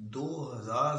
2000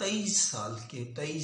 23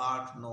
8-9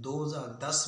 2010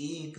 1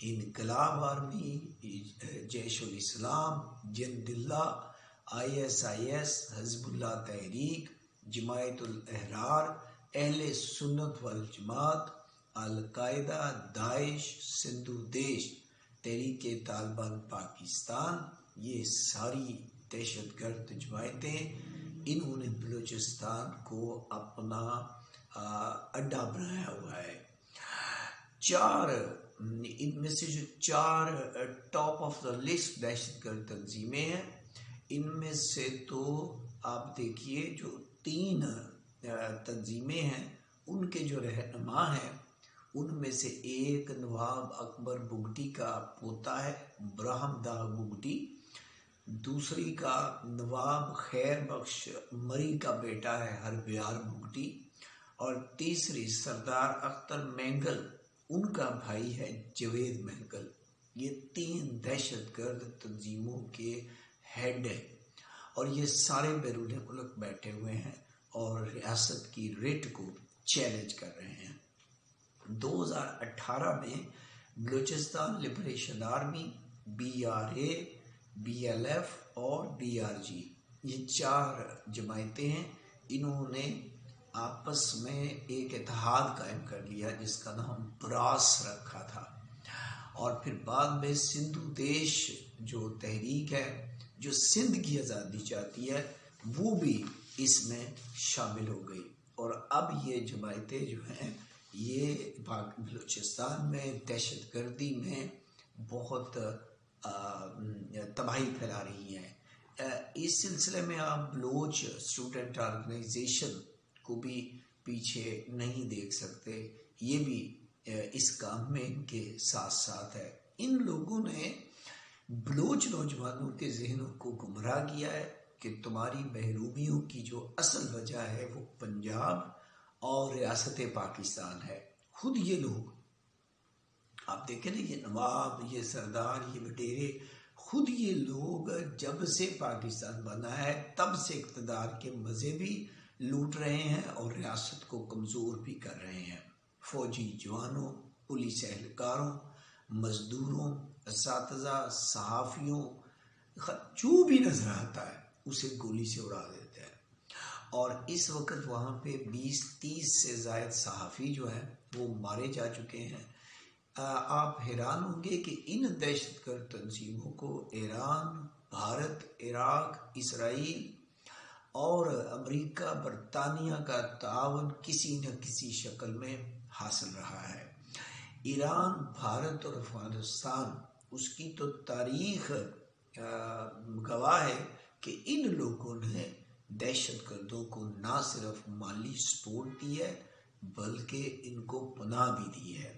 انقلاب آرمی، جیش الاسلام، جند اللہ، ISIS، حزب اللہ تحریک، جماعت الاحرار، اہل سنت والجماعت، القاعدہ، داعش، سندھو دیش، تحریک طالبان پاکستان، یہ ساری دہشت گرد جماعتیں انہوں نے بلوچستان کو اپنا اڈا بنایا ہوا ہے۔ ان میں سے جو 4 ٹاپ آف دا لسٹ دہشت گرد تنظیمیں ہیں، ان میں سے تو آپ دیکھیے جو 3 تنظیمیں ہیں ان کے جو رہنما ہیں ان میں سے ایک نواب اکبر بگٹی کا پوتا ہے براہم داغ بگٹی، دوسری کا نواب خیر بخش مری کا بیٹا ہے ہربیار بگٹی، اور تیسری سردار اختر مینگل ان کا بھائی ہے جوید مینگل۔ یہ 3 دہشت گرد تنظیموں کے ہیڈ ہیں اور یہ سارے بیرون ملک بیٹھے ہوئے ہیں اور ریاست کی ریٹ کو چیلنج کر رہے ہیں۔ 2018 میں Balochistan liberation army, BRA، BLF اور BRG، یہ 4 جماعتیں ہیں، انہوں نے آپس میں ایک اتحاد قائم کر لیا جس کا نام براس رکھا تھا، اور پھر بعد میں سندھو دیش جو تحریک ہے جو سندھ کی آزادی چاہتی ہے وہ بھی اس میں شامل ہو گئی، اور اب یہ جماعتیں جو ہیں یہ بلوچستان میں دہشت گردی میں بہت تباہی پھیلا رہی ہیں۔ اس سلسلے میں آپ بلوچ اسٹوڈنٹ آرگنائزیشن کو بھی پیچھے نہیں دیکھ سکتے، یہ بھی اس کام میں ان کے ساتھ ساتھ ہے۔ ان لوگوں نے بلوچ نوجوانوں کے ذہنوں کو گمراہ کیا ہے کہ تمہاری محرومیوں کی جو اصل وجہ ہے وہ پنجاب اور ریاست پاکستان ہے۔ خود یہ لوگ آپ دیکھیں نا، یہ نواب، یہ سردار، یہ وڈیرے، خود یہ لوگ جب سے پاکستان بنا ہے تب سے اقتدار کے مزے بھی لوٹ رہے ہیں اور ریاست کو کمزور بھی کر رہے ہیں۔ فوجی جوانوں، پولیس اہلکاروں، مزدوروں، اساتذہ، صحافیوں، جو بھی نظر آتا ہے اسے گولی سے اڑا دیتے ہیں، اور اس وقت وہاں پہ 20-30 سے زائد صحافی جو ہیں وہ مارے جا چکے ہیں۔ آپ حیران ہوں گے کہ ان دہشت گرد تنظیموں کو ایران، بھارت، عراق، اسرائیل اور امریکہ، برطانیہ کا تعاون کسی نہ کسی شکل میں حاصل رہا ہے۔ ایران، بھارت اور افغانستان، اس کی تو تاریخ گواہ ہے کہ ان لوگوں نے دہشت گردوں کو نہ صرف مالی سپورٹ دی ہے بلکہ ان کو پناہ بھی دی ہے۔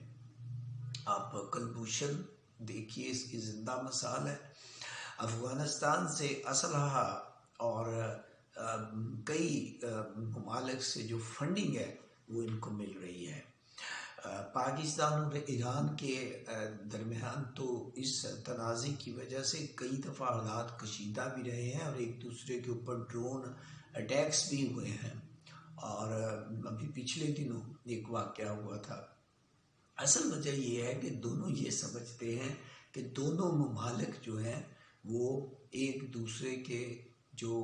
آپ کلبھوشن دیکھیے، اس کی زندہ مثال ہے۔ افغانستان سے اسلحہ اور کئی ممالک سے جو فنڈنگ ہے وہ ان کو مل رہی ہے۔ پاکستان اور ایران کے درمیان تو اس تنازع کی وجہ سے کئی دفعہ حالات کشیدہ بھی رہے ہیں اور ایک دوسرے کے اوپر ڈرون اٹیکس بھی ہوئے ہیں، اور ابھی پچھلے دنوں ایک واقعہ ہوا تھا۔ اصل وجہ یہ ہے کہ دونوں یہ سمجھتے ہیں کہ دونوں ممالک جو ہیں وہ ایک دوسرے کے جو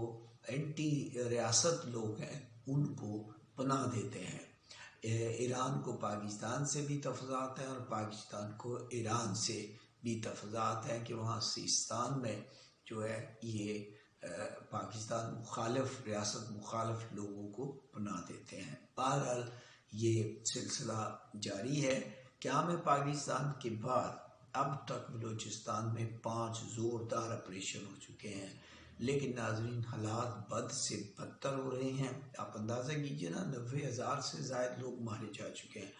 اینٹی ریاست لوگ ہیں ان کو پناہ دیتے ہیں۔ ایران کو پاکستان سے بھی تفضات ہیں اور پاکستان کو ایران سے بھی تفضات ہیں کہ وہاں سیستان میں جو ہے یہ پاکستان مخالف، ریاست مخالف لوگوں کو پناہ دیتے ہیں۔ بہرحال یہ سلسلہ جاری ہے۔ قیام پاکستان کے بعد اب تک بلوچستان میں 5 زوردار آپریشن ہو چکے ہیں، لیکن ناظرین حالات بد سے بدتر ہو رہے ہیں۔ آپ اندازہ کیجئے نا، 90,000 سے زائد لوگ مارے جا چکے ہیں۔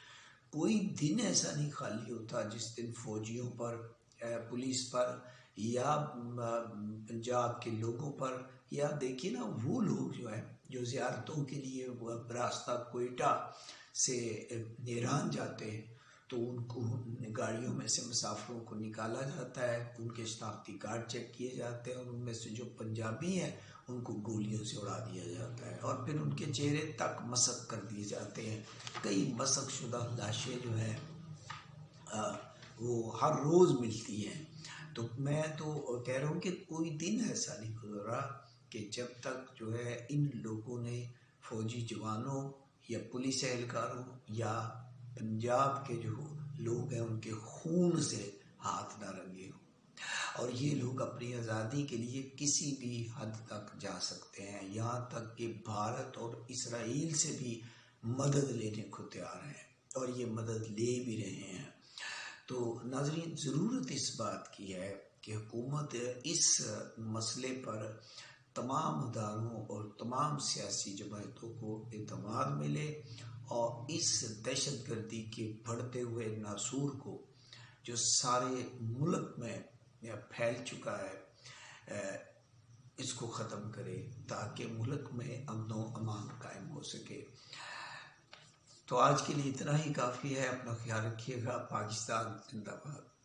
کوئی دن ایسا نہیں خالی ہوتا جس دن فوجیوں پر، پولیس پر، یا پنجاب کے لوگوں پر، یا دیکھیے نا وہ لوگ جو ہیں جو زیارتوں کے لیے راستہ کوئٹہ سے ایران جاتے ہیں تو ان کو گاڑیوں میں سے مسافروں کو نکالا جاتا ہے، ان کے شناختی کارڈ چیک کیے جاتے ہیں اور ان میں سے جو پنجابی ہیں ان کو گولیوں سے اڑا دیا جاتا ہے اور پھر ان کے چہرے تک مسخ کر دیے جاتے ہیں۔ کئی مسخ شدہ لاشیں جو ہیں وہ ہر روز ملتی ہیں۔ تو میں تو کہہ رہا ہوں کہ کوئی دن ایسا نہیں گزرا کہ جب تک جو ہے ان لوگوں نے فوجی جوانوں یا پولیس اہلکاروں یا پنجاب کے جو لوگ ہیں ان کے خون سے ہاتھ نہ رنگے ہوں۔ اور یہ لوگ اپنی آزادی کے لیے کسی بھی حد تک جا سکتے ہیں، یہاں تک کہ بھارت اور اسرائیل سے بھی مدد لینے کو تیار ہیں، اور یہ مدد لے بھی رہے ہیں۔ تو ناظرین، ضرورت اس بات کی ہے کہ حکومت اس مسئلے پر تمام اداروں اور تمام سیاسی جماعتوں کو اعتماد ملے، اور اس دہشت گردی کے بڑھتے ہوئے ناسور کو جو سارے ملک میں پھیل چکا ہے اس کو ختم کرے، تاکہ ملک میں امن و امان قائم ہو سکے۔ تو آج کے لیے اتنا ہی کافی ہے۔ اپنا خیال رکھیے گا۔ پاکستان زندہ باد۔